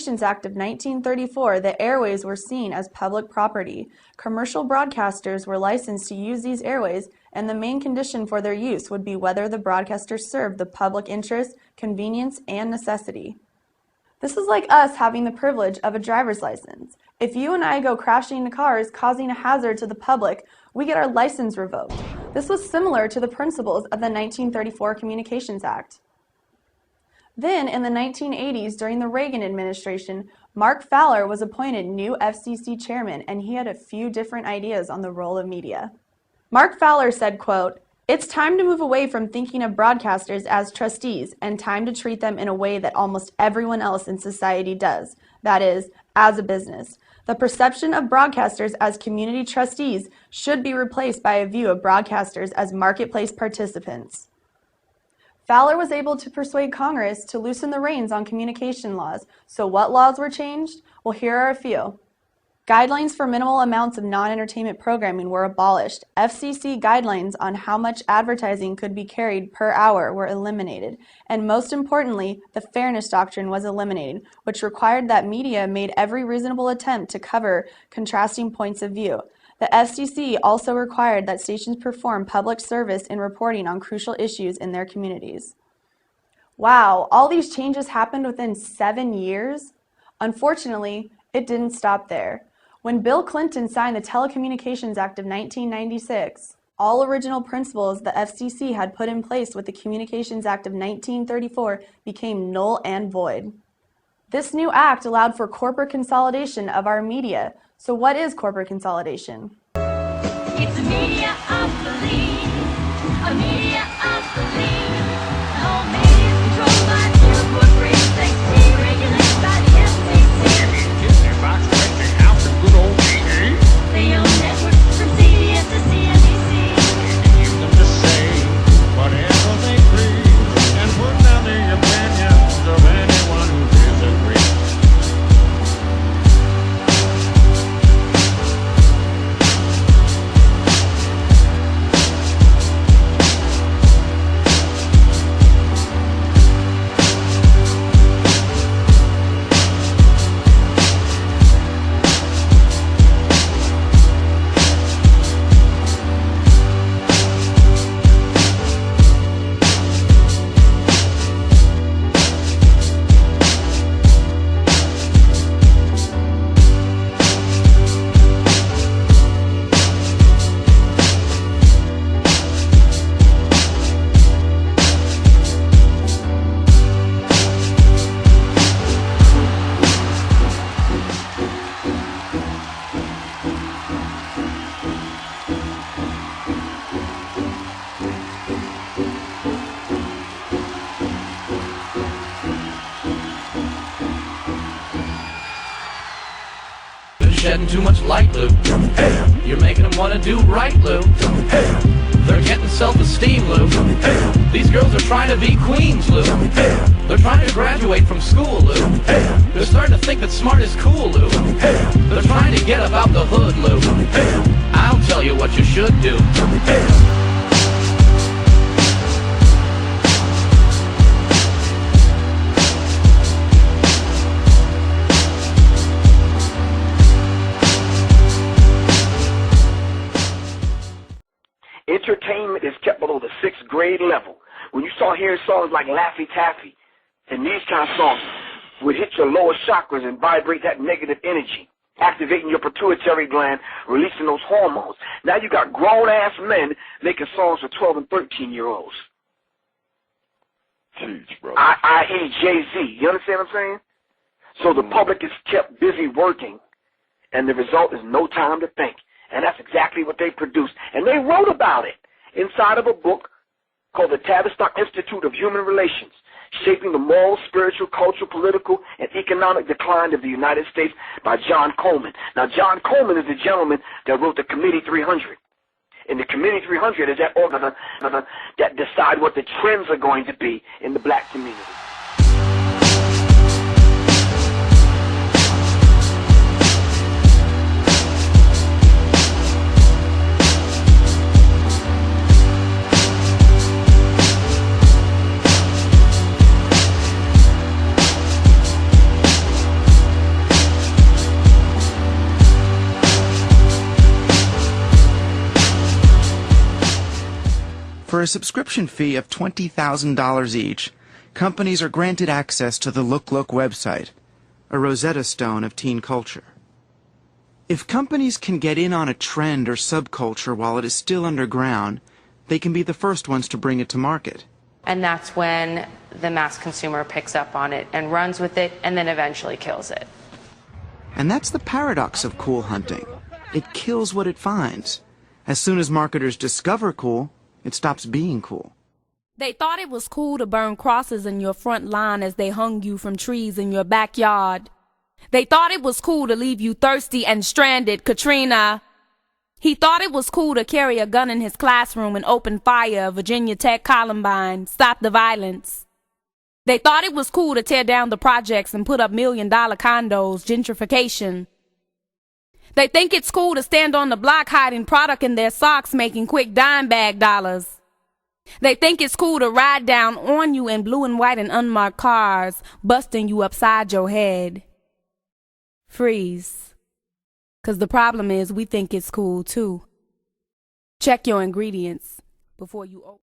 Communications Act of 1934, the airways were seen as public property. Commercial broadcasters were licensed to use these airways, and the main condition for their use would be whether the broadcasters served the public interest, convenience, and necessity. This is like us having the privilege of a driver's license. If you and I go crashing into cars, causing a hazard to the public, we get our license revoked. This was similar to the principles of the 1934 Communications Act. Then, in the 1980s, during the Reagan administration, Mark Fowler was appointed new FCC chairman, and he had a few different ideas on the role of media. Mark Fowler said, quote, "It's time to move away from thinking of broadcasters as trustees and time to treat them in a way that almost everyone else in society does, that is, as a business. The perception of broadcasters as community trustees should be replaced by a view of broadcasters as marketplace participants." Fowler was able to persuade Congress to loosen the reins on communication laws. So what laws were changed? Well, here are a few. Guidelines for minimal amounts of non-entertainment programming were abolished. FCC guidelines on how much advertising could be carried per hour were eliminated. And most importantly, the Fairness Doctrine was eliminated, which required that media made every reasonable attempt to cover contrasting points of view. The FCC also required that stations perform public service in reporting on crucial issues in their communities. Wow, all these changes happened within 7 years? Unfortunately, it didn't stop there. When Bill Clinton signed the Telecommunications Act of 1996, all original principles the FCC had put in place with the Communications Act of 1934 became null and void. This new act allowed for corporate consolidation of our media. So what is corporate consolidation? It's a media of the league, a media of the league. All media is controlled by pure corporations, thanks to being regulated by the FCC. Disney Fox renting out the good old TV. They own networks from CBS to CNBC. Give them to say whatever they please and put down the opinions of anyone who disagrees. Shedding too much light, Lou. You're making them want to do right, Lou. They're getting self-esteem, Lou. These girls are trying to be queens, Lou. They're trying to graduate from school, Lou. They're starting to think that smart is cool, Lou. They're trying to get up out the hood, Lou. I'll tell you what you should do. Entertainment is kept below the 6th grade level. When you start hearing songs like Laffy Taffy and these kind of songs would hit your lower chakras and vibrate that negative energy, activating your pituitary gland, releasing those hormones. Now you got grown-ass men making songs for 12 and 13-year-olds. Jeez, bro. I.e. Jay-Z. You understand what I'm saying? So the public is kept busy working, and the result is no time to think. And that's exactly what they produced. And they wrote about it inside of a book called the Tavistock Institute of Human Relations, Shaping the Moral, Spiritual, Cultural, Political, and Economic Decline of the United States by John Coleman. Now, John Coleman is the gentleman that wrote the Committee 300. And the Committee 300 is that organ that decide what the trends are going to be in the black community. For a subscription fee of $20,000 each, companies are granted access to the Look Look website, a Rosetta Stone of teen culture. If companies can get in on a trend or subculture while it is still underground, they can be the first ones to bring it to market. And that's when the mass consumer picks up on it and runs with it and then eventually kills it. And that's the paradox of cool hunting. It kills what it finds. As soon as marketers discover cool, it stops being cool. They thought it was cool to burn crosses in your front lawn as they hung you from trees in your backyard. They thought it was cool to leave you thirsty and stranded, Katrina. He thought it was cool to carry a gun in his classroom and open fire, Virginia Tech Columbine, stop the violence. They thought it was cool to tear down the projects and put up $1 million condos, gentrification. They think it's cool to stand on the block hiding product in their socks, making quick dime bag dollars. They think it's cool to ride down on you in blue and white and unmarked cars, busting you upside your head. Freeze. 'Cause the problem is we think it's cool too. Check your ingredients before you open.